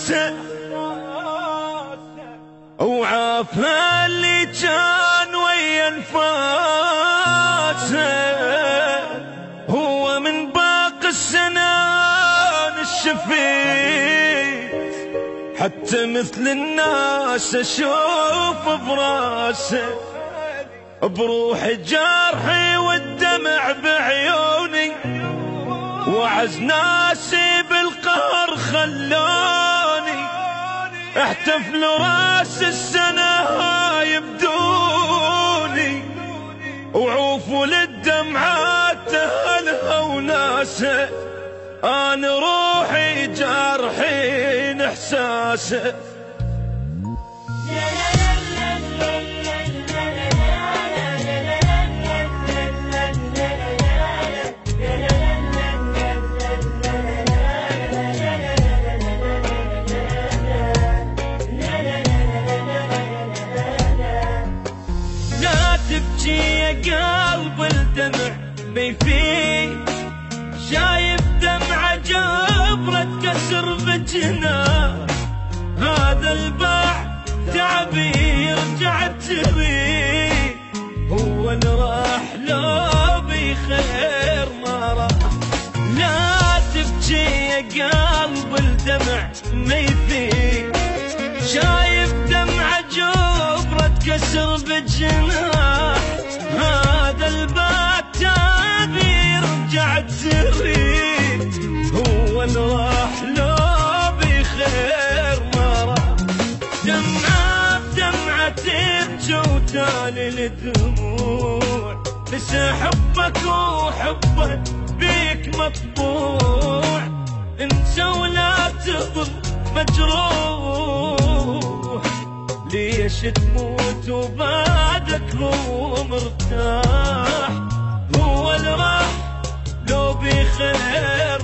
راسه وعافى اللي كان ويا انفاسه. هو من باقي السنان الشفيت حتى مثل الناس اشوف براسه. بروحي جرحي والدمع بعيوني وعز ناسي بالقهر خلوني احتفل راس السنة هاي بدوني وعوفوا للدمعات اهلها وناسه. انا روحي جارحين احساسه. قلب الدمع بيفيد شايف دمعة جبرة كسر بجناه. هذا الباع تعبي يرجع تريد هو اللي راح لو بخير ما راح. لا تبكي يا قلب الدمع ما يفيد شايف دمعة جبرة كسر بجناه. هذا الباب تابي يرجع تريد هو اللي راح لو بخير ما راح. دمعة بدمعة تبكي وتالي الدموع نسى حبك وحبك بيك مطبوع. انسى ولا تظل مجروح ليش تموت وبعدك هو مرتاح. هو اللي راح لو بخير